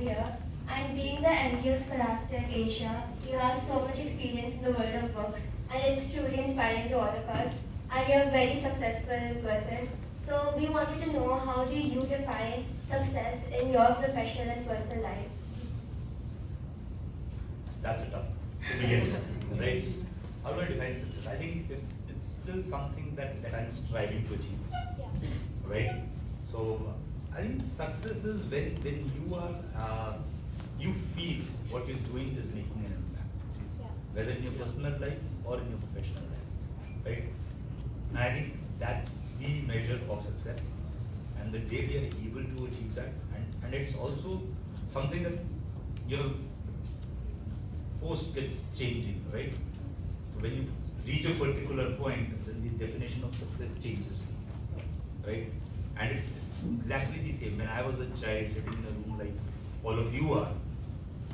here. And being the MD of Scholastic Asia, you have so much experience in the world of books, and it's truly inspiring to all of us. And you're a very successful person. So we wanted to know, how do you define success in your professional and personal life? That's a tough to begin with, right? How do I define success? I think it's still something that I'm striving to achieve, right? So I think success is when you are you feel what you're doing is making an impact, whether in your personal life or in your professional life, right? And I think that's the measure of success. And the day we are able to achieve that, and it's also something that, you know, post gets changing, right? So when you reach a particular point, then the definition of success changes, right? And it's exactly the same. When I was a child sitting in a room like all of you are,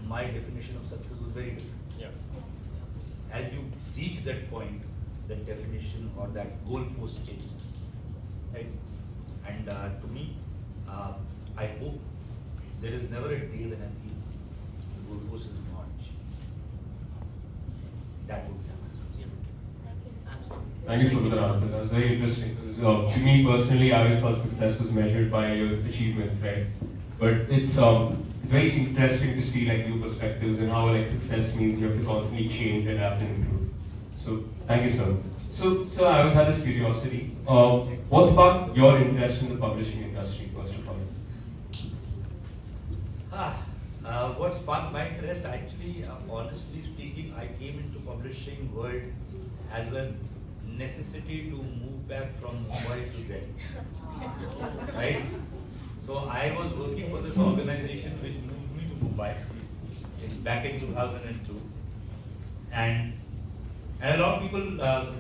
my definition of success was very different. Yeah. As you reach that point, the definition or that goalpost changes, right? And to me, I hope there is never a day when I feel the goalpost is not changed. That would be successful. Thank you so much for the answer. That was very interesting. Because, to me personally, I always thought success was measured by your achievements, right? But it's very interesting to see like new perspectives and how like success means you have to constantly change, adapt, and improve. So thank you, sir. So I always had this curiosity. What sparked your interest in the publishing industry, first of all? What sparked my interest? Actually, honestly speaking, I came into publishing world as a necessity to move back from Mumbai to Delhi. Right? So I was working for this organization which moved me to Mumbai back in 2002. And a lot of people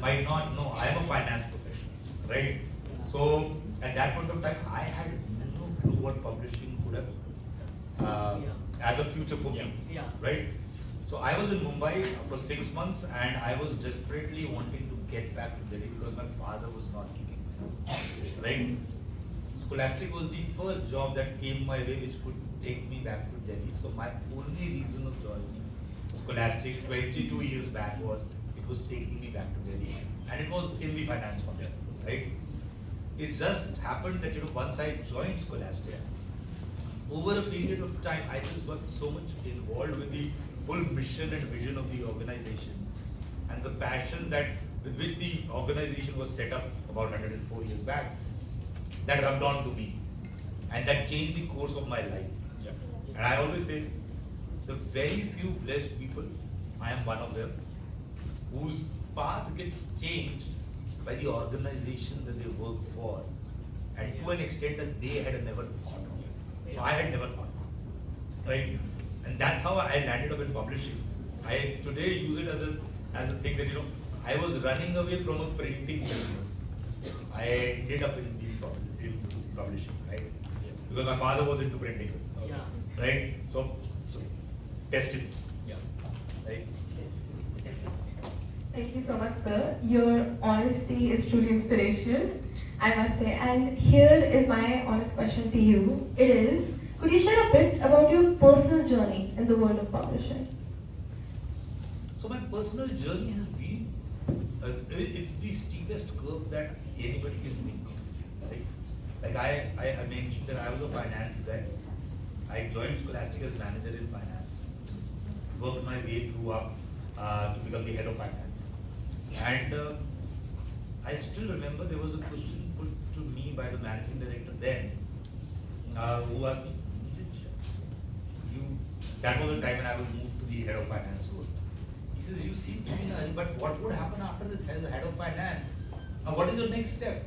might not know, I am a finance professional, right? So at that point of time, I had no clue what publishing could have as a future for me, right? So I was in Mumbai for 6 months, and I was desperately wanting to get back to Delhi because my father was not keeping me, right? Scholastic was the first job that came my way which could take me back to Delhi. So my only reason of joining Scholastic 22 years back was it was taking me back to Delhi, and it was in the finance function, right? It just happened that, you know, once I joined Scholastic, over a period of time, I just got so much involved with the whole mission and vision of the organization, and the passion that with which the organization was set up about 104 years back, that rubbed on to me, and that changed the course of my life. Yeah. And I always say, the very few blessed people, I am one of them, whose path gets changed by the organization that they work for, and to an extent that they had never thought of. So I had never thought, right? And that's how I landed up in publishing. I today use it as a thing that, you know, I was running away from a printing business. I ended up in publishing, right? Because my father was into printing business, right? So destiny, right? Thank you so much, sir. Your honesty is truly inspirational, I must say. And here is my honest question to you. It is, could you share a bit about your personal journey in the world of publishing? So my personal journey has been, it's the steepest curve that anybody can think of, right? Like I mentioned that I was a finance guy. I joined Scholastic as manager in finance, worked my way through up to become the head of finance. And I still remember there was a question put to me by the managing director then, who asked me, that was the time when I was moved to the head of finance role. He says, you seem to be in a hurry, but what would happen after this as a head of finance? What is your next step?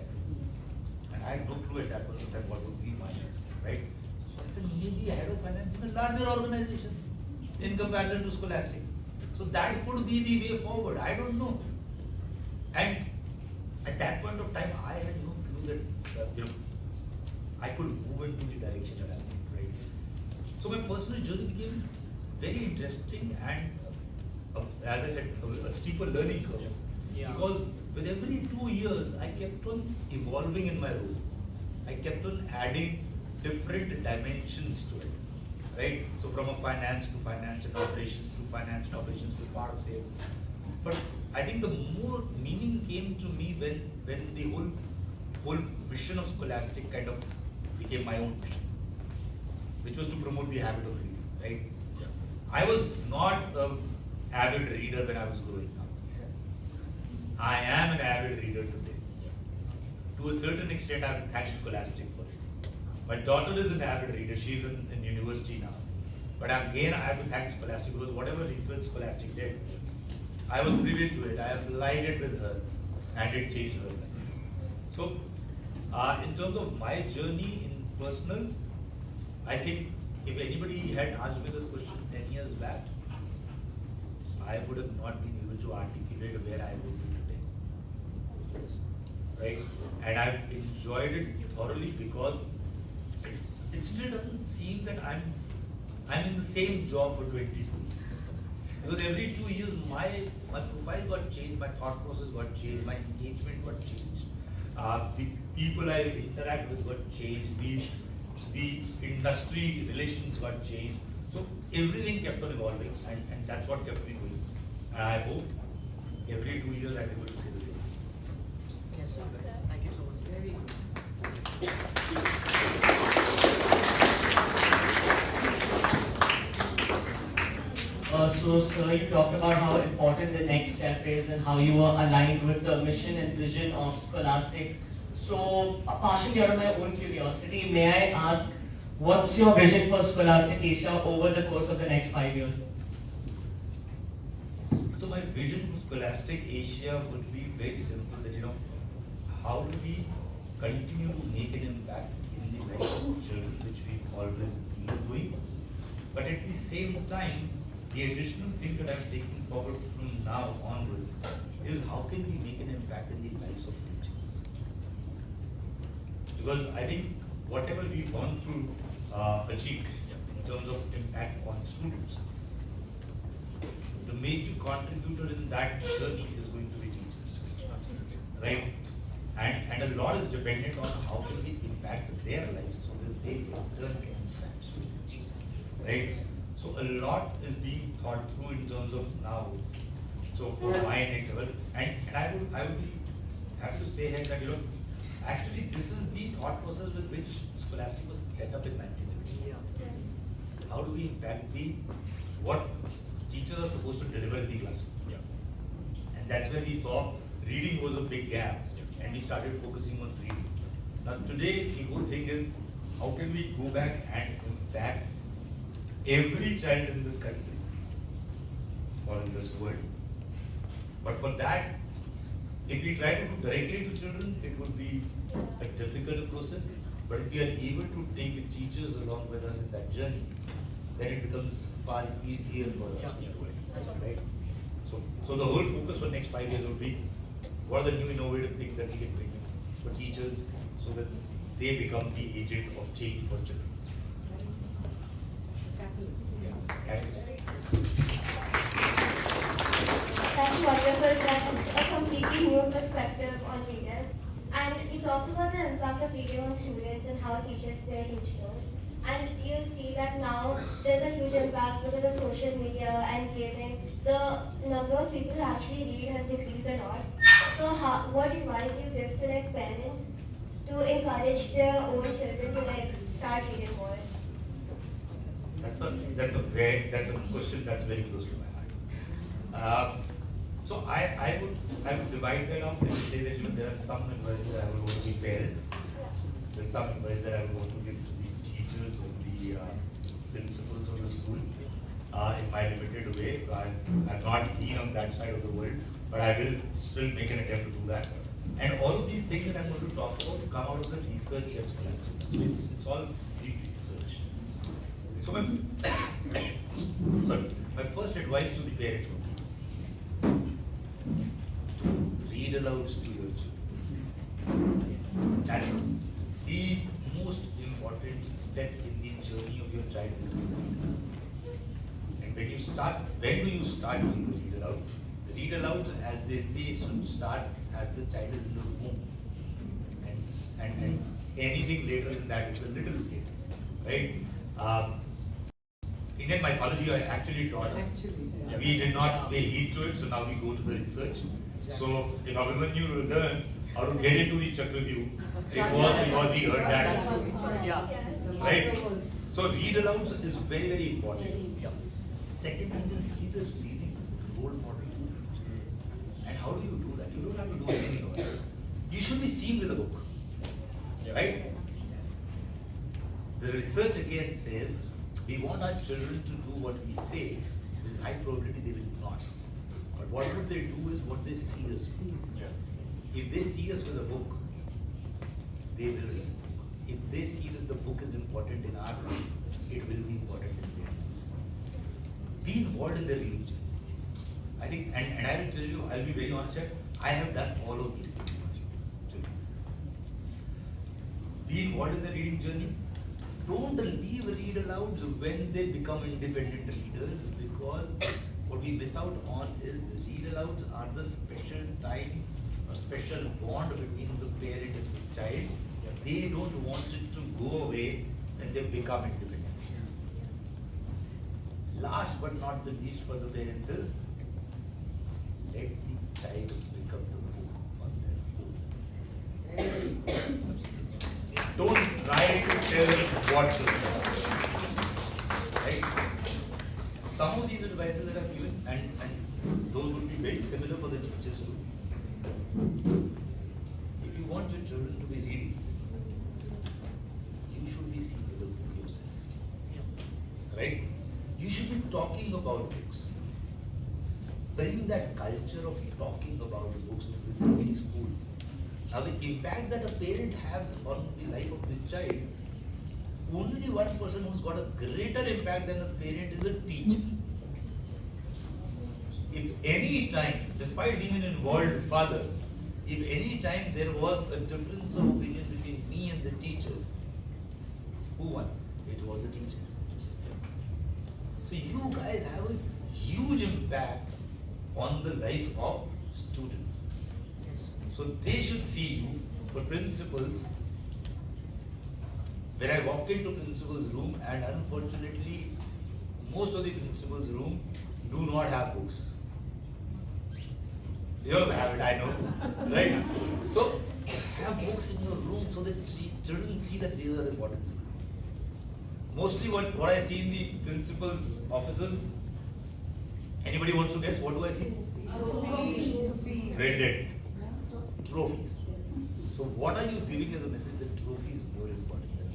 And I had no clue at that point of time what would be my next step, right? So I said, maybe a head of finance in a larger organization in comparison to Scholastic. So that could be the way forward. I don't know. And at that point of time, I had no clue that you know, I could move into the direction that I wanted, right? So my personal journey became very interesting and, as I said, a steeper learning curve. Because with every 2 years, I kept on evolving in my role. I kept on adding different dimensions to it. right? So from a finance to finance and operations to finance and operations to part of sales. But I think the more meaning came to me when the whole mission of Scholastic kind of became my own mission, which was to promote the habit of reading, right? Yeah. I was not an avid reader when I was growing up. I am an avid reader today. To a certain extent, I have to thank Scholastic for it. My daughter is an avid reader. She's in university now. But again, I have to thank Scholastic because whatever research Scholastic did, I was privy to it. I applied it with her, and it changed her life. So, in terms of my journey in personal, I think if anybody had asked me this question 10 years back, I would have not been able to articulate where I would be today. Right? And I've enjoyed it thoroughly because it still doesn't seem that I'm in the same job for 22 years. Because every 2 years my profile got changed, my thought process got changed, my engagement got changed. The people I interact with got changed, the industry relations got changed. So everything kept on evolving, and that's what kept me going. And I hope every 2 years I'm able to say the same. Yes, sir. Thank you so much. Very good. So, sir, you talked about how important the next step is and how you are aligned with the mission and vision of Scholastic. So, partially out of my own curiosity, may I ask, what's your vision for Scholastic Asia over the course of the next 5 years? So my vision for Scholastic Asia would be very simple, that how do we continue to make an impact in the lives of children, which we've always been doing, but at the same time, the additional thing that I'm taking forward from now onwards is how can we make an impact in the lives of teachers? Because I think whatever we've gone through achieved in terms of impact on students, the major contributor in that journey is going to be teachers. Right? And a lot is dependent on how can we impact their lives so that they in turn can impact students. Right? So a lot is being thought through in terms of now. So for my next level, and I would be happy to say here that actually this is the thought process with which Scholastic was set up in 1980. How do we impact what teachers are supposed to deliver in the classroom? And that's where we saw reading was a big gap, and we started focusing on reading. Now today the whole thing is how can we go back and impact every child in this country or in this world. But for that, if we try to do directly to children, it would be a difficult process. But if we are able to take the teachers along with us in that journey, then it becomes far easier for us to do it. Right? So the whole focus for the next 5 years would be what are the new innovative things that we can bring in for teachers so that they become the agent of change for children. That's wonderful. That's a completely new perspective on reading. And you talked about the impact of reading on students and how teachers play a huge role. And you see that now there's a huge impact because of social media and gaming. The number of people who actually read has decreased a lot. So what advice do you give to parents to encourage their own children to start reading more? That's a question that's very close to my heart. So I would divide that up and say that there are some advice that I would want to give parents. There's some advice that I would want to give to the teachers and the principals of the school in my limited way. I'm not keen on that side of the world, but I will still make an attempt to do that. And all of these things that I'm going to talk about come out of the research that's collected. So it's all deep research. So my first advice to the parents would be to read aloud to your children. That's the most important step in the journey of your child. And when do you start doing the read aloud? The read aloud, as they say, should start as the child is in the womb. And anything later than that is a little later, right? Indian mythology actually taught us. We did not pay heed to it, so now we go to the research. So if Abhimanyu learned how to get into the Chakravyuh, it was because he heard that. Right? So read alouds is very, very important. Second thing is be the reading role model. And how do you do that? You don't have to do anything about it. You should be seen with a book. Right? The research again says we want our children to do what we say. There is high probability they will not. But what would they do is what they see us do. If they see us with a book, they will read. If they see that the book is important in our lives, it will be important in their lives. Be involved in the reading journey. I think, and I will tell you, I'll be very honest here, I have done all of these things. Be involved in the reading journey. Don't leave read alouds when they become independent readers, because what we miss out on is the read alouds are the special time or special bond between the parent and the child. They don't want it to go away when they become independent. Last but not the least for the parents is let the child pick up the book on their own. Don't try to tell them what to do. Right? Some of these advices that I've given, and those would be very similar for the teachers too. If you want your children to be reading, you should be seeing the book yourself. Right? You should be talking about books. Bring that culture of talking about books within the school. Now the impact that a parent has on the life of the child, only one person who's got a greater impact than a parent is a teacher. If any time, despite being an involved father, if any time there was a difference of opinion between me and the teacher, who won? It was the teacher. So you guys have a huge impact on the life of students. So they should see you. For principals, when I walked into principal's room, and unfortunately, most of the principal's room do not have books. You have it, I know, right? So have books in your room so that children see that these are important. Mostly what I see in the principal's offices, anybody wants to guess, what do I see? Graded. Trophies. So what are you giving as a message that trophy is more important than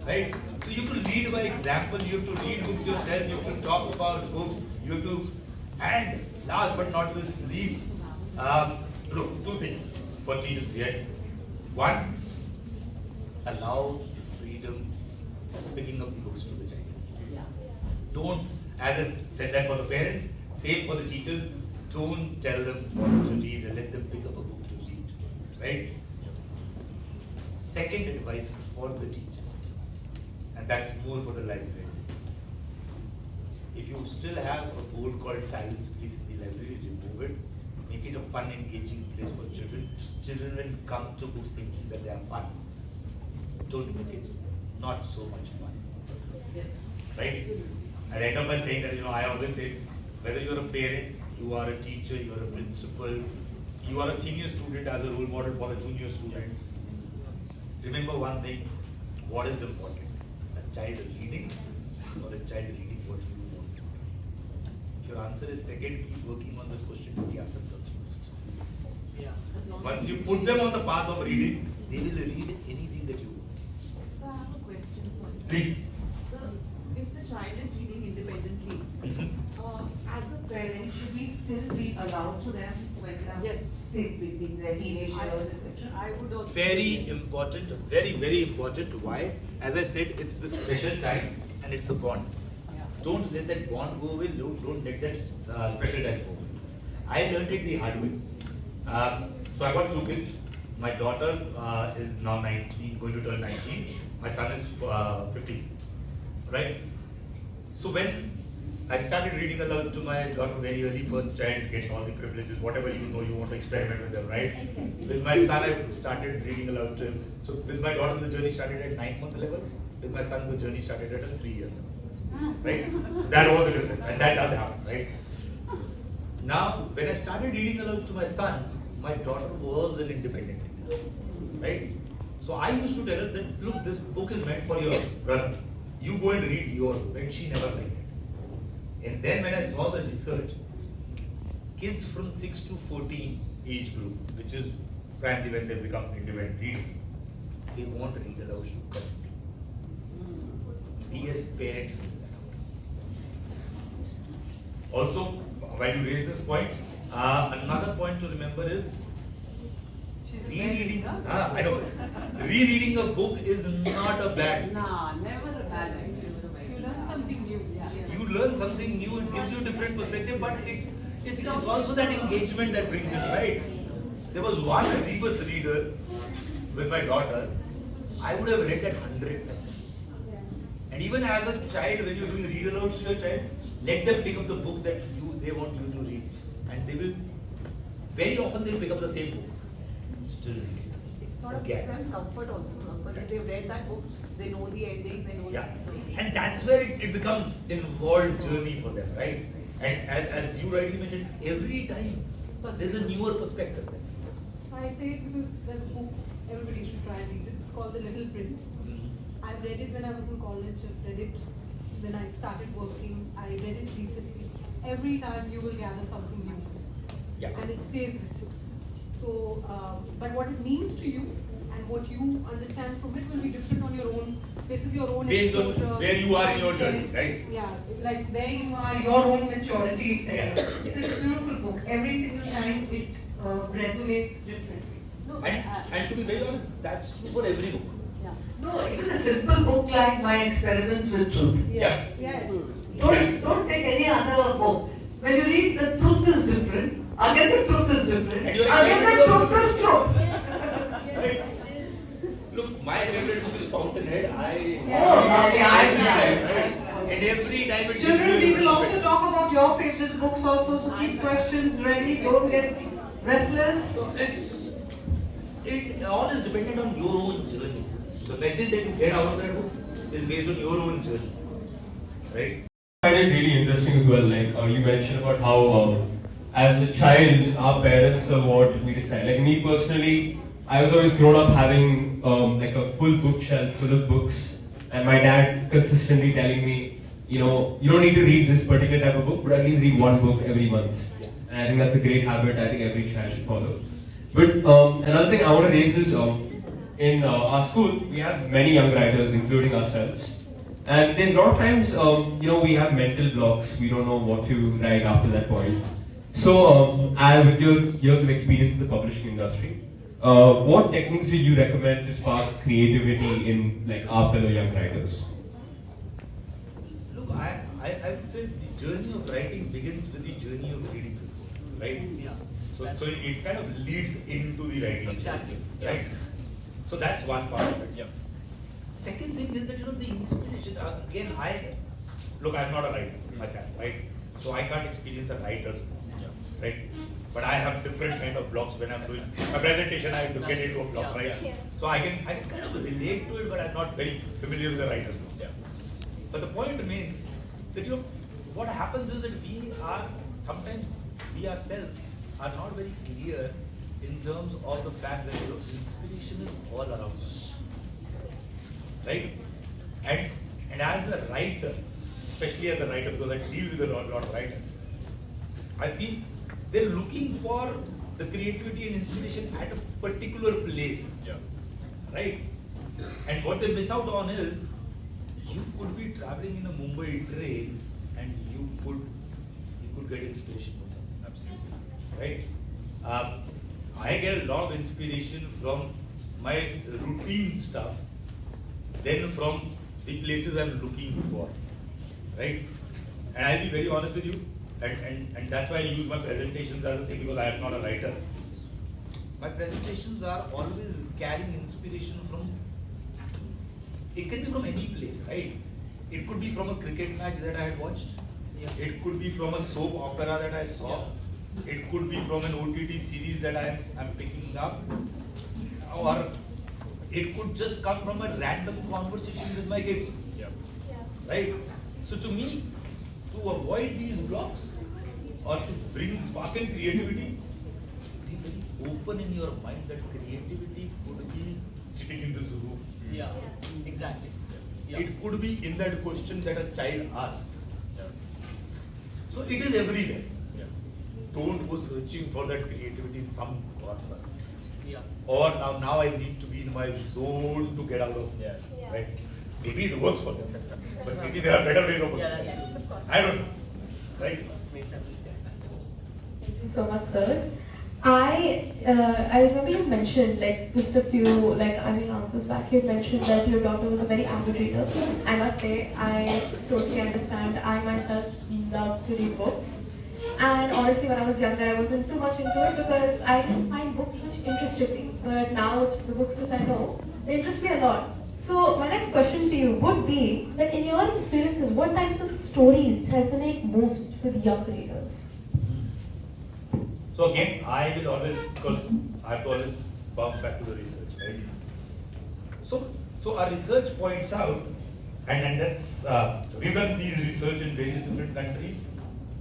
right? So you have to lead by example, you have to read books yourself, you have to talk about books, you have to, and last but not least, look, two things for teachers here. One, allow the freedom of picking up the books to the child. Don't, as I said that for the parents, same for the teachers, don't tell them what to read and let them pick up a book to read, right? Second advice for the teachers, and that's more for the librarians. If you still have a board called Silence Please in the library, remove it. Make it a fun, engaging place for children. Children will come to books thinking that they are fun. Don't make it not so much fun. Yes. Right? I end up by saying that, I always say, whether you're a parent, you are a teacher, you are a principal, you are a senior student as a role model for a junior student. Remember one thing, what is important? A child reading or a child reading what you want? If your answer is second, keep working on this question till the answer comes first. Yeah. Once you put them on the path of reading, they will read anything that you want. So I have a question, sorry. Please. So if the child is reading independently, as a parent, should we still be allowed to them when they are say between their teenage years, etc.? I would also Very important, very, very important. Why? As I said, it's the special time and it's a bond. Yeah. Don't let that bond go away, don't let that special time go away. I learned it the hard way. So I got two kids. My daughter is now 19, going to turn 19. My son is 15, right? So when I started reading aloud to my daughter very early, first child gets all the privileges, whatever you want to experiment with them, right? Exactly. With my son, I started reading aloud to him. So with my daughter, the journey started at 9th month level. With my son, the journey started at a 3-year level, right? So that was a difference, and that does happen, right? Now, when I started reading aloud to my son, my daughter was an independent thinker, right? So I used to tell her that, look, this book is meant for your brother. You go and read your book, and she never liked it. And then when I saw the research, kids from 6 to 14 age group, which is primarily when they become independent readers, they want to read aloud to continue. We as parents miss that out. Also, while you raise this point, another point to remember is rereading. I know. Rereading a book is not a bad thing. Nah, never a bad idea. You learn something new. You learn something new, it gives you a different perspective, but it's also that engagement that brings it, right? There was one rebus reader with my daughter. I would have read that 100 times. And even as a child, when you're doing read aloud to your child, let them pick up the book that they want you to read. And they will, very often they'll pick up the same book. Still read it. It's sort of Again. gives them comfort also, sir. Because if they've read that book, they know the ending, they know Yeah, the and that's where it becomes an involved journey for them, right? And as you rightly mentioned, every time there's a newer perspective. So I say it because there's a book everybody should try and read it. It's called The Little Prince. I've read it when I was in college. I've read it when I started working. I read it recently. Every time you will gather something new. Yeah. And it stays with you. So, but what it means to you and what you understand from it will be different on your own. This is your own Based on exposure. where you are in your journey, right? Yeah, like there you are, your own maturity. Yes. It's a beautiful book. Every single time it resonates differently. And to be very honest, that's true for every book. No, even a simple book like My Experiments with Truth. Yeah. Yeah. Don't take any other book. When you read, the truth is different. Again, the truth is different. And you're Again, the excited truth is truth. Right? Look, my favorite book is Fountainhead. okay, Right? And every time it Children, we will also talk about your favorite books also, so keep questions ready. Don't get restless. So it all is dependent on your own journey. The message that you get out of that book is based on your own journey, right? I find it really interesting as well. Like you mentioned about how, as a child, our parents wanted me to study. Like me personally, I was always grown up having like a full bookshelf full of books, and my dad consistently telling me, you know, you don't need to read this particular type of book, but at least read one book every month. And I think that's a great habit. I think every child should follow. But another thing I want to raise is in our school we have many young writers, including ourselves. And there's a lot of times, you know, we have mental blocks. We don't know what to write after that point. So, with your years of experience in the publishing industry, what techniques do you recommend to spark creativity in like our fellow young writers? Look, I would say the journey of writing begins with the journey of reading before, right? Yeah. So it kind of leads into the writing. Exactly. Right? So that's one part of it. Yeah. Second thing is that, you know, the inspiration, again, I'm not a writer myself, right? So I can't experience a writer's block, right? But I have different kind of blocks when I'm doing a presentation. I have to get into a block, right? Yeah. So I can kind of relate to it, but I'm not very familiar with the writer's block. Yeah. But the point remains that, you know, what happens is that sometimes we ourselves are not very clear in terms of the fact that, you know, inspiration is all around us, right? And as a writer, especially as a writer, because I deal with a lot of writers, I feel they're looking for the creativity and inspiration at a particular place, right? And what they miss out on is, you could be traveling in a Mumbai train and you could get inspiration from something. Absolutely. Right? I get a lot of inspiration from my routine stuff, then from the places I'm looking for. Right? And I'll be very honest with you, and that's why I use my presentations as a thing, because I am not a writer. My presentations are always carrying inspiration from, it can be from any place, right? It could be from a cricket match that I had watched. Yeah. It could be from a soap opera that I saw. It could be from an OTT series that I'm picking up. Or It could just come from a random conversation with my kids. Yeah. Right? So to me, to avoid these blocks or to bring spark and creativity, be very open in your mind that creativity could be sitting in this room. Yeah, exactly. Yeah. It could be in that question that a child asks. So it is everywhere. Don't go searching for that creativity in some corner. Yeah. Or now I need to be in my zone to get out of there. Yeah. Right? Maybe it works for them, but maybe there are better ways of working. Yeah, that's true. I don't know. Right? Makes sense. Thank you so much, sir. I remember you mentioned, like, just a few, like, I mean, answers back, you mentioned that your daughter was a very avid reader. I must say, I totally understand. I myself love to read books. And honestly, when I was younger, I wasn't too much into it because I didn't find books which interested me. But now, the books that I know, they interest me a lot. So, my next question to you would be that in your experiences, what types of stories resonate most with young readers? So again, I will always, because I have to always bounce back to the research, right? So our research points out, and that's, we've done these research in various different countries.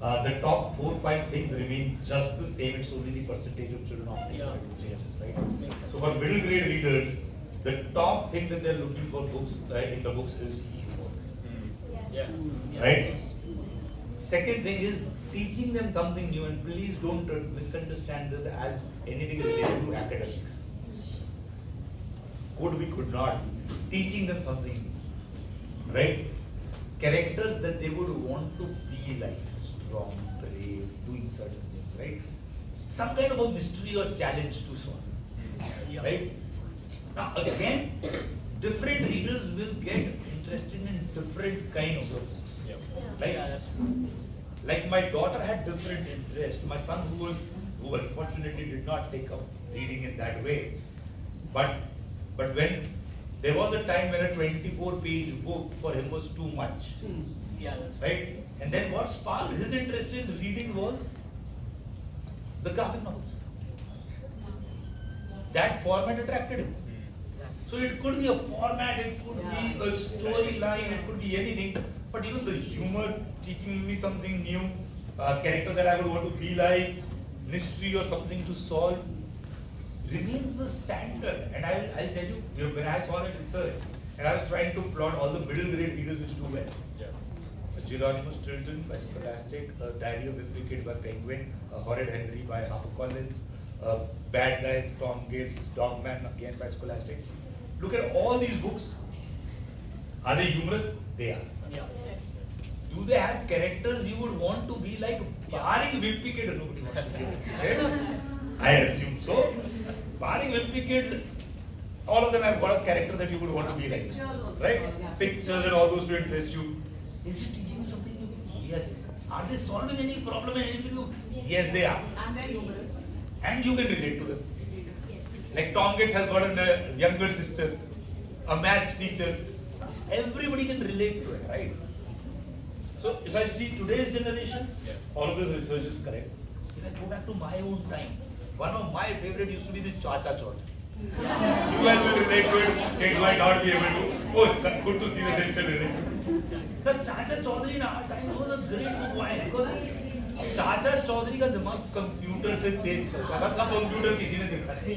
The top 4 or 5 things remain just the same. It's only the percentage of children opting for it which changes, right? So for middle grade readers, the top thing that they're looking for books in the books is humor, Yeah. right? Second thing is teaching them something new, and please don't misunderstand this as anything related to academics. Could we could not. Teaching them something new, right? Characters that they would want to be like, strong, brave, doing certain things, right? Some kind of a mystery or challenge to solve, right? Now again, different readers will get interested in different kind of books, right? Yeah, that's true. Like my daughter had different interests. My son, who unfortunately did not take up reading in that way, but when there was a time when a 24-page book for him was too much, Yeah, that's right? And then what sparked his interest in reading was the graphic novels. That format attracted him. So it could be a format, it could be a storyline, it could be anything. But you know, the humor, teaching me something new, characters that I would want to be like, mystery or something to solve, remains a standard. And I'll tell you, when I saw that research, and I was trying to plot all the middle grade readers which do well. Geronimo Stilton by Scholastic, Diary of Wimpy Kid by Penguin, Horrid Henry by HarperCollins, Bad Guys, Tom Gates, Dogman again by Scholastic. Look at all these books. Are they humorous? They are. Yeah. Do they have characters you would want to be like? Barring Wimpy Kid, nobody wants to be like, right? I assume so. Barring Wimpy Kids, all of them have got a character that you would want to be like, Pictures also, right? yeah. Pictures and all those to interest you. Is it teaching you something new? Yes. Are they solving any problem and anything new? Yes, they are. And they're humorous. And you can relate to them. Like Tom Gates has got a younger sister, a maths teacher. Everybody can relate to it, right? So if I see today's generation, all of this research is correct. If I go back to my own time, one of my favorite used to be the Chacha Chaudhary. You guys will relate to it, it might not be able to. Oh, good to see that they still relate. The Chacha Chaudhary in our time was a great book. Why? Because Chacha Chaudhary का दिमाग computer से तेज चलता था. कब computer किसी ने देखा नहीं.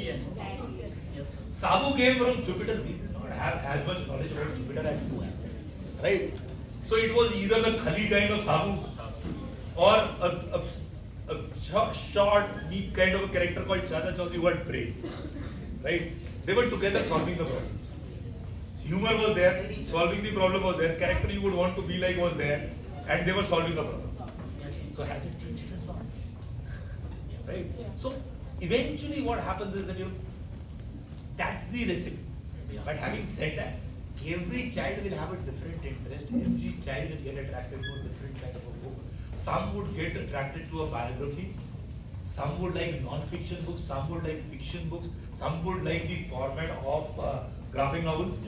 Yes, sir. Sabu came from Jupiter. We did not have as much knowledge about Jupiter as you have, right? So it was either the Khali kind of Sabu or a short, weak kind of a character called Chacha Chaudhary who had brains, right? They were together solving the problem. Humor was there, solving the problem was there, character you would want to be like was there, and they were solving the problem. So has it changed? It has not. Right? So eventually what happens is that that's the recipe. But having said that, every child will have a different interest, every child will get attracted to a different kind of a book. Some would get attracted to a biography, some would like non-fiction books, some would like fiction books, some would like the format of graphic novels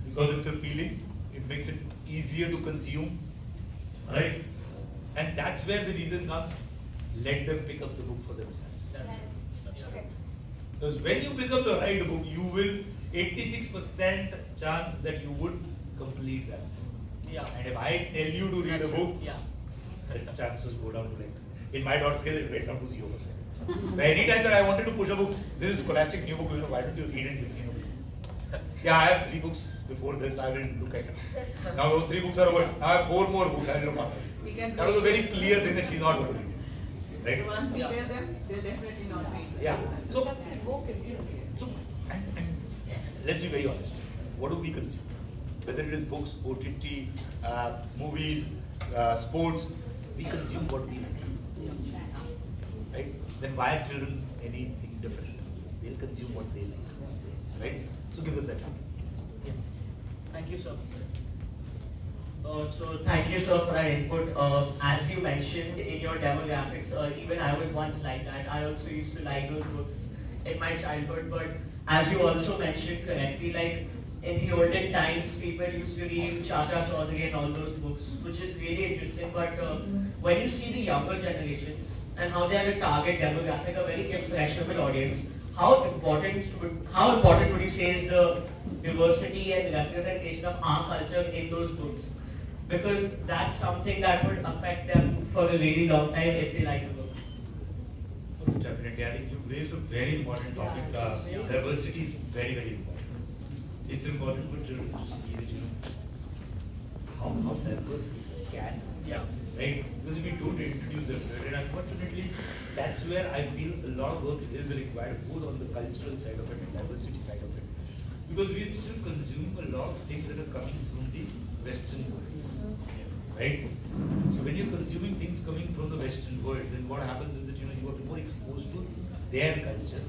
because it's appealing, it makes it easier to consume, right? And that's where the reason comes, let them pick up the book for themselves. Because when you pick up the right book, you will 86% chance that you would complete that. Yeah. And if I tell you to read a book, Yeah. the chances go down to like, in my daughter's case, it went down to 0%. But anytime that I wanted to push a book, this is Scholastic new book, why don't you read it? Yeah, I have 3 books before this, I will look at it. Now those 3 books are over, now I have 4 more books, I will look after We it. can That was a very clear thing that she's not going to read. The Right? ones we pay them, they'll definitely not read. Yeah. So, book is so and let's be very honest. What do we consume? Whether it is books, OTT, movies, sports, we consume what we like. Right? Then why are children anything different? They'll consume what they like. Right? So give them that. Yeah. Thank you, sir. So thank you, sir, for that input. As you mentioned in your demographics, even I was once like that. I also used to like those books in my childhood. But as you also mentioned correctly, like in the olden times, people used to read Chacha Chaudhary and all those books, which is really interesting. But when you see the younger generation and how they are a target demographic, a very impressionable audience, how important would you say is the diversity and representation of our culture in those books? Because that's something that would affect them for a really long time if they like the book. Definitely. I think you raised a very important topic. Diversity is very, very important. It's important for children to see that, how diverse it can be. Yeah. Right? Because if we don't introduce them to it, and unfortunately, that's where I feel a lot of work is required, both on the cultural side of it and diversity side of it. Because we still consume a lot of things that are coming from the Western world. Right? So when you're consuming things coming from the Western world, then what happens is that you are more exposed to their culture,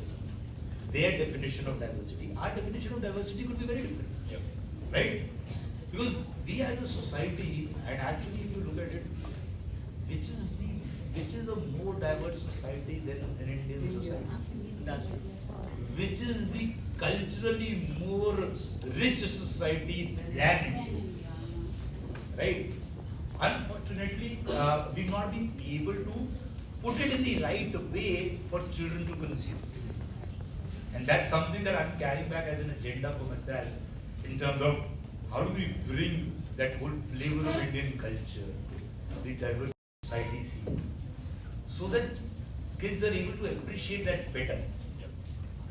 their definition of diversity. Our definition of diversity could be very different. Yep. Right? Because we as a society, and actually if you look at it, which is a more diverse society than an Indian society? That's Which is the culturally more rich society than India? Right? Unfortunately, we've not been able to put it in the right way for children to consume. And that's something that I'm carrying back as an agenda for myself in terms of how do we bring that whole flavor of Indian culture, the diverse society sees, so that kids are able to appreciate that better.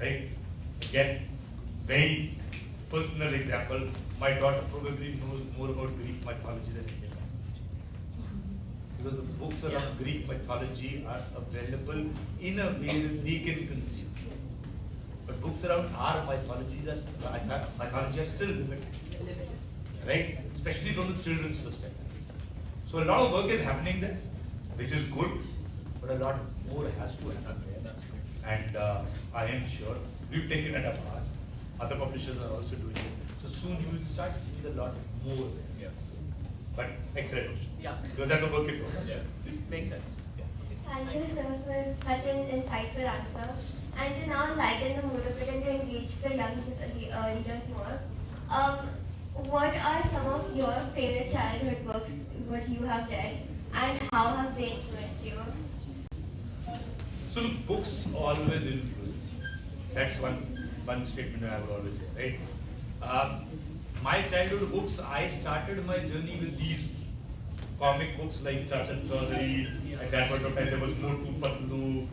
Right? Again, very personal example. My daughter probably knows more about Greek mythology than Indian mythology. Because the books around Greek mythology are available in a way that they can consume. But books around our mythology are still limited. Right? Especially from the children's perspective. So a lot of work is happening there, which is good, but a lot more has to happen there. And I am sure we've taken it up ours. Other publishers are also doing it. So soon you will start seeing a lot more there. But excellent question. Yeah. Because that's a work in progress. Makes sense. Thank you, sir, for such an insightful answer. And to now lighten the mood of it and to engage the young readers more, what are some of your favorite childhood books, what you have read, and how have they influenced you? So look, books always influence you. That's one statement that I would always say, right? My childhood books, I started my journey with these comic books like Chacha Chaudhary. At that point of time, there was Motu Patlu,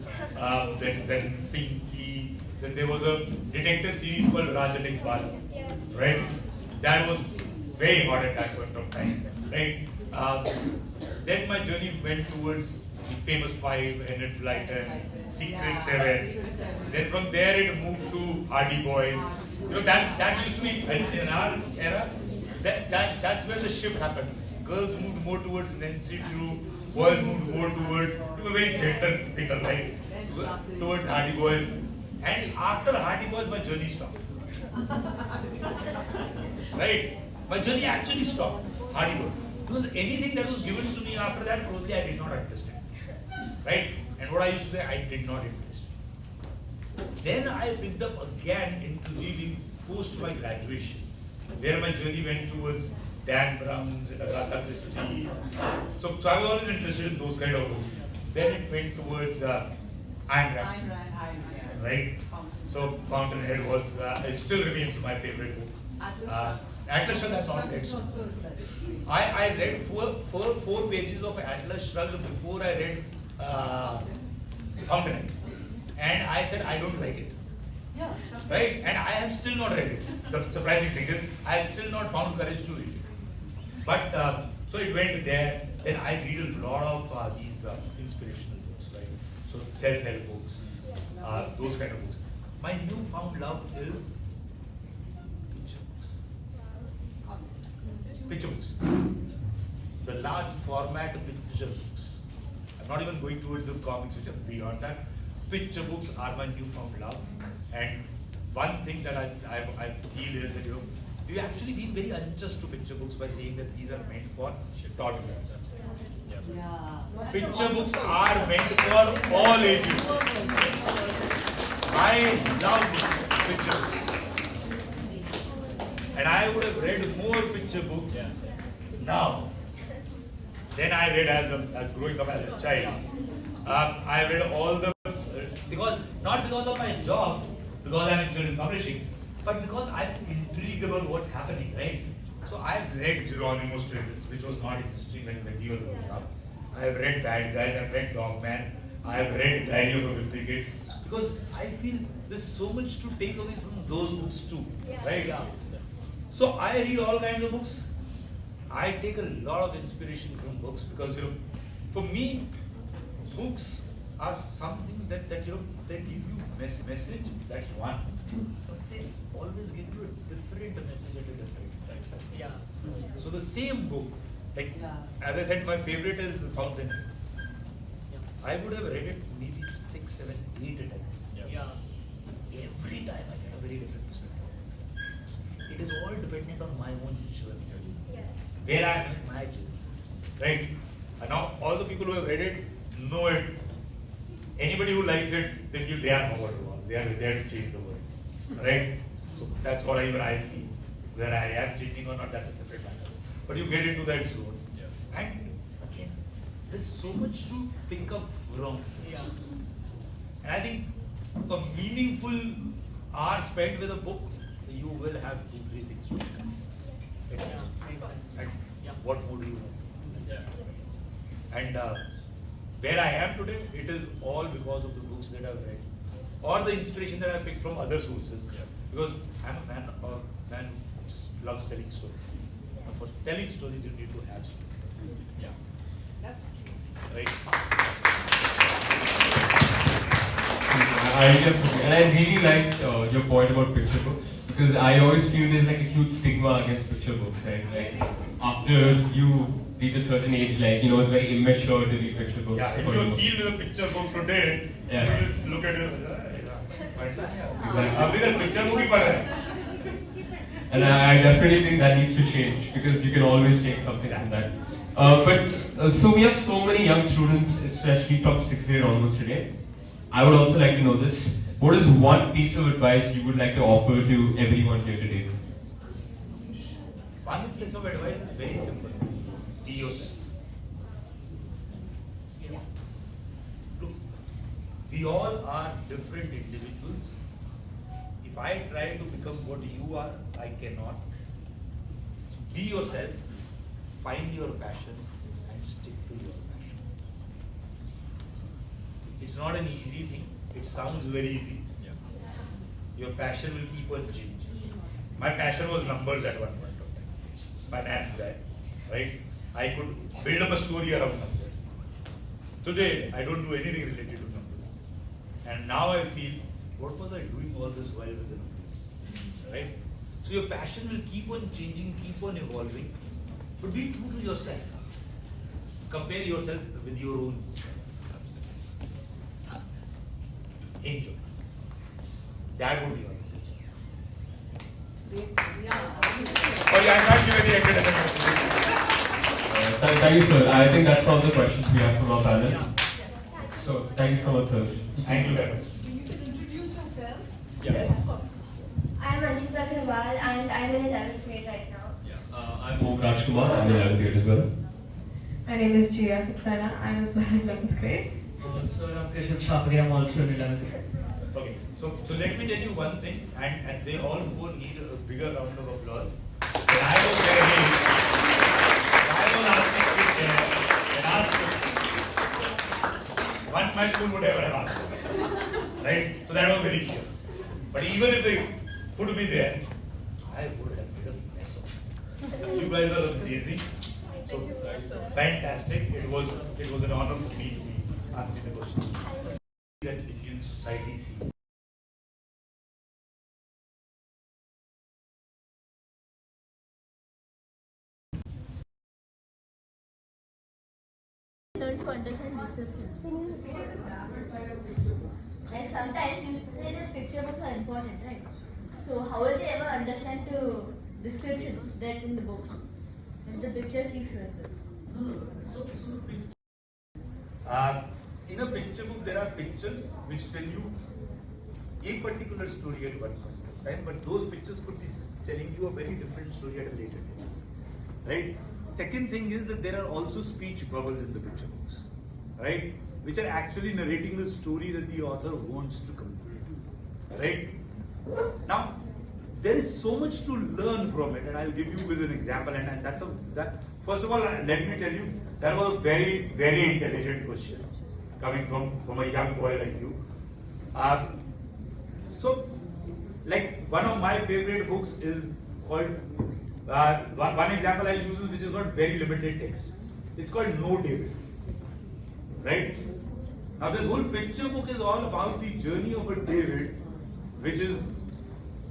then Pinky. Then there was a detective series called Rajan Iqbal, Yes. right? That was very hot at that point of time, right? Then my journey went towards the famous 5, Enid Blyton, Secret 7. Then from there it moved to Hardy Boys. That used to be in our era. That's where the shift happened. Girls moved more towards Nancy Drew. Boys moved more towards a very gentle pickle, right? Towards Hardy Boys. And after Hardy Boys, my journey stopped. Right? My journey actually stopped. Hardy Boys. Because anything that was given to me after that, probably I did not understand. Right? And what I used to say, I did not understand. Then I picked up again into reading post my graduation, where my journey went towards Dan Brown's and Agatha Christie's. So I was always interested in those kind of books. Then it went towards Ayn Rand. Right? So Fountainhead was, it still remains my favorite book. Atlas Shrugged I've not read. I read four pages of Atlas Shrugged before I read Fountainhead. And I said, I don't like it. Yeah. Right? And I have still not read it. The surprising thing is, I have still not found courage to read it. But, so it went there. Then I read a lot of these inspirational books, right? So self-help books, those kind of books. My newfound love is picture books. Picture books. The large format picture books. I'm not even going towards the comics which are beyond that. Picture books are my newfound love. And one thing that I feel is that, you know, we've actually been very unjust to picture books by saying that these are meant for toddlers. Yeah. Picture books are meant for all ages. I love picture books. And I would have read more picture books now than I read as growing up as a child. I read all the, not because of my job, because I'm in children's publishing, but because I'm intrigued about what's happening, right? So I've read Geronimo Stilton, which was not existing when he was growing up. I've read Bad Guys, I've read Dogman, I've read Diary of a Wimpy Kid, because I feel there's so much to take away from those books too, right? Yeah. So I read all kinds of books. I take a lot of inspiration from books because, you know, for me, books are something that you know, they give you message, that's one. But they always give you a different message at a different time. Yeah. So the same book, like, Yeah. as I said, my favorite is Fountainhead. Yeah. I would have read it maybe 6, 7, 8 times. Yeah. Every time I get a very different perspective. It is all dependent on my own journey. Yes. Where I am in my journey. Right? And now all the people who have read it know it. Anybody who likes it, they feel they are power to all. They are there to change the world. Right? So that's what even I feel. Whether I am changing or not, that's a separate matter. But you get into that zone. And again, there's so much to pick up from. Yeah. And I think a meaningful hour spent with a book, you will have 2-3 things to pick up. And what more do you want? And where I am today, it is all because of the books that I've read, or the inspiration that I picked from other sources. Because I'm a man who just loves telling stories. And for telling stories, you need to have stories. That's true. Right? I really liked your point about picture books because I always feel there's like a huge stigma against picture books, right? Like after you reach a certain age, like, you know, it's very immature to read picture books. Yeah, if for you you. see the picture book today, Yeah. you will look at it. Exactly. अभी तक picture book ही पढ़ रहे हैं. And I definitely think that needs to change because you can always take something from that. So we have so many young students, especially from 6th grade onwards today. I would also like to know this. What is one piece of advice you would like to offer to everyone here today? One piece of advice is very simple. Be yourself. Look, we all are different individuals. If I try to become what you are, I cannot. So be yourself, find your passion, and stick to your passion. It's not an easy thing. It sounds very easy. Your passion will keep on changing. My passion was numbers at one point of time. Finance guy, right? I could build up a story around numbers. Today, I don't do anything related to numbers. And now I feel, what was I doing all this while with the numbers? Right? So your passion will keep on changing, keep on evolving. But be true to yourself. Compare yourself with your own self. Enjoy. That would be my message. Oh yeah, I can't give any academic Thank you, sir. I think that's all the questions we have from our panel. So thank you so much, sir. Thank you very much. You can introduce yourselves. Yes. I am Anshita Agarwal and I am in 11th grade right now. I'm Om Rajkumar. I'm in 11th grade as well. My name is Jia Saxena. I am as well in 11th grade. Sir, I'm Keshav Chhabria. I'm also in 11th. Okay, so let me tell you one thing, and they all four need a bigger round of applause. When I was there, I was asked what my school would ever have asked. Right? So that was very clear. But even if they could be there, I would have made a mess of it. You guys are amazing. So fantastic. It was an honor for me to be answering the question that Indian society sees. Learn to understand descriptions. Like sometimes you say that picture books are important, right? So how will they ever understand the descriptions that in the books? And the pictures keep showing them. In a picture book, there are pictures which tell you a particular story at one point of time, but those pictures could be telling you a very different story at a later date. Right? Second thing is that there are also speech bubbles in the picture books, right? Which are actually narrating the story that the author wants to complete. Right? Now, there is so much to learn from it, and I'll give you with an example. And that first of all, let me tell you, that was a very, very intelligent question coming from a young boy like you. So, like one of my favorite books is called. One example I'll use is which has got very limited text. It's called No David. Right? Now, this whole picture book is all about the journey of a David, which is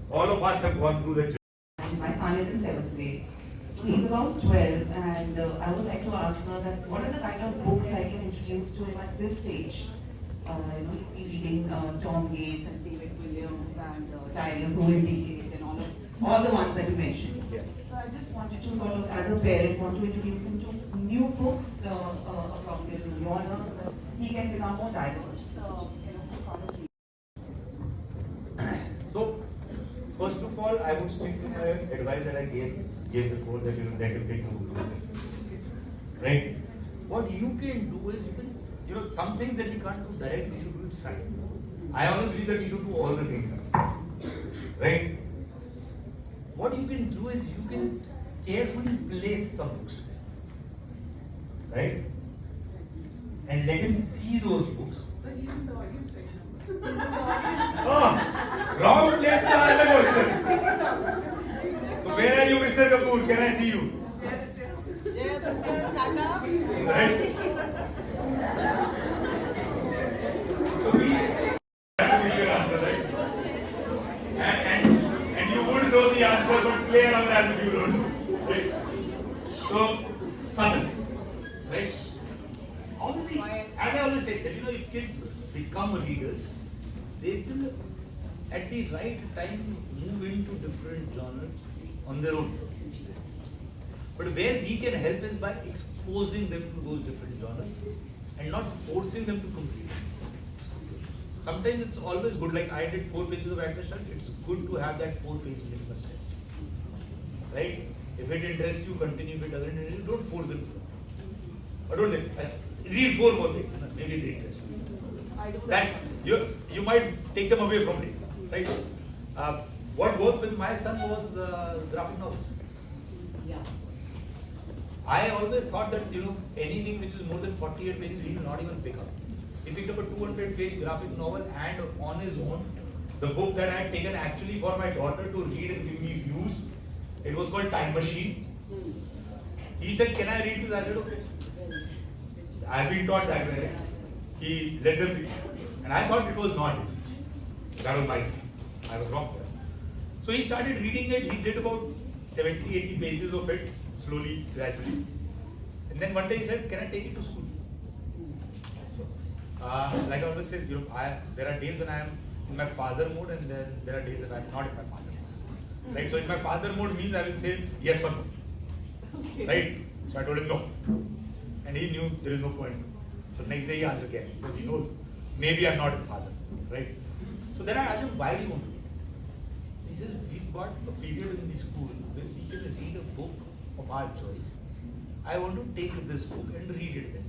all of us have gone through that journey. My son is in 7th grade. So he's about 12, and I would like to ask her that what are the kind of books I can introduce to him at this stage? Reading Tom Gates and David Williams and Tyler Hohendickett and all the ones that you mentioned. Yeah. So I just wanted to sort of, as a parent, want to introduce him to new books from the genre so that he can become more diverse. Sort of. So, first of all, I would stick to my advice that I gave before, that that you take two books. Right? What you can do is some things that we can't do directly, we should do it silently. I always believe that we should do all the things silently. Right? What you can do is you can carefully place some books. Right? And let him see those books. So he's in the audience right now. Oh, wrong place to ask the question. So where are you, Mr. Kapoor? Can I see you? Right? So we have to give your answer, right? And you would know the answer, but play around as if you don't know. Right? So, subtle. Right? Obviously, as I always say, that if kids become readers, they will at the right time move into different genres on their own. But where we can help is by exposing them to those different genres and not forcing them to complete. Sometimes it's always good, like I did 4 pages of Atlas Shrugged, it's good to have that 4-page litmus test. Right? If it interests you, continue. If it doesn't interest you, don't force them. Or don't say, read 4 more things, maybe they interest you. That you might take them away from it, right? What worked with my son was graphic novels. Yeah. I always thought that anything which is more than 48 pages he will not even pick up. He picked up a 200-page graphic novel, and on his own, the book that I had taken actually for my daughter to read and give me views, it was called Time Machine. He said, "Can I read this?" I said, "Okay." I've been taught that way. He let them read. And I thought it was not. That was my thing. I was wrong there. So he started reading it. He did about 70, 80 pages of it, slowly, gradually. And then one day he said, "Can I take it to school?" So, like I always say, there are days when I am in my father mode, and then there are days when I am not in my father mode. Right? So in my father mode means I will say yes or no. Right? So I told him no. And he knew there is no point. So next day he answered again, because he knows maybe I'm not a father, right? So then I asked him, why do you want to read? He says, we've got a period in the school where we can read a book of our choice. I want to take this book and read it then.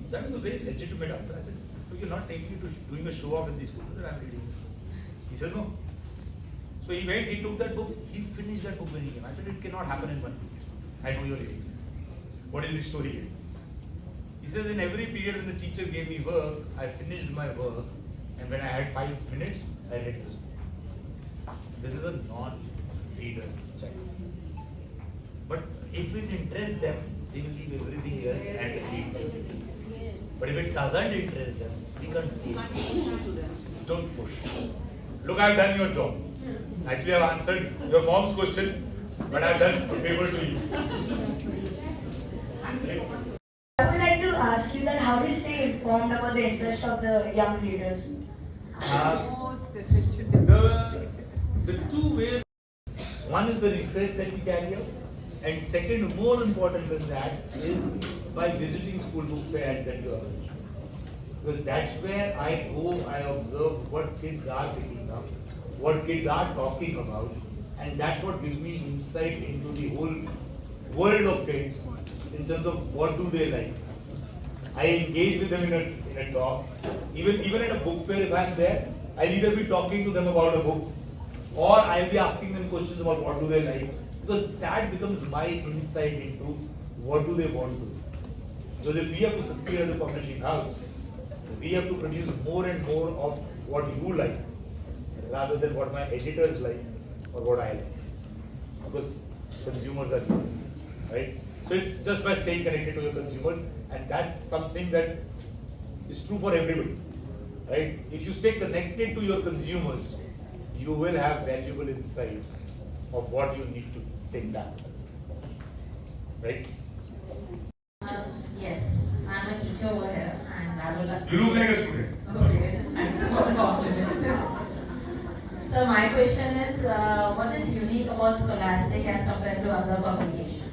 That was a very legitimate answer. I said, so you're not taking it to doing a show off in the school. I'm reading this. He said, no. So he went, he took that book, he finished that book when he came. I said, it cannot happen in 1 week. I know you're reading. What is the story here? He says, in every period when the teacher gave me work, I finished my work, and when I had 5 minutes, I read this book. This is a non-reader child. But if it interests them, they will leave everything else and read. But if it doesn't interest them, we can't force. Don't push. Look, I've done your job. Actually, I've answered your mom's question, but I've done a favor to you. I would like to ask you that how do you stay informed about the interests of the young readers? The two ways, one is the research that we carry out, and second, more important than that, is by visiting school book fairs that you organize. Because that's where I go, I observe what kids are picking up, what kids are talking about, and that's what gives me insight into the whole world of kids in terms of what do they like. I engage with them in a talk. Even at a book fair, if I'm there, I'll either be talking to them about a book, or I'll be asking them questions about what do they like, because that becomes my insight into what do they want to do. Because if we have to succeed as a publishing house, we have to produce more and more of what you like, rather than what my editors like or what I like. Because consumers are here, right? So it's just by staying connected to your consumers, and that's something that is true for everybody, right? If you stay connected to your consumers, you will have valuable insights of what you need to take back, right? Yes, I'm a teacher over here, and I would like. You look like a student. Okay, I'm so confident. So my question is, what is unique about Scholastic as compared to other publications?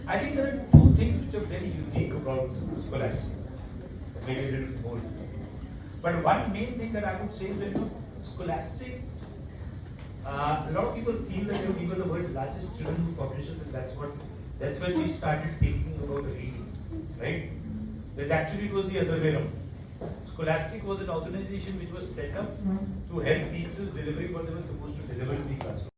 I think there are two things which are very unique about Scholastic. Maybe a little more. But one main thing that I would say is that Scholastic, a lot of people feel that we were the world's largest children's book publishers, and that's when we started thinking about reading, right? There's actually, it was the other way around. Scholastic was an organization which was set up to help teachers delivering what they were supposed to deliver in the classroom.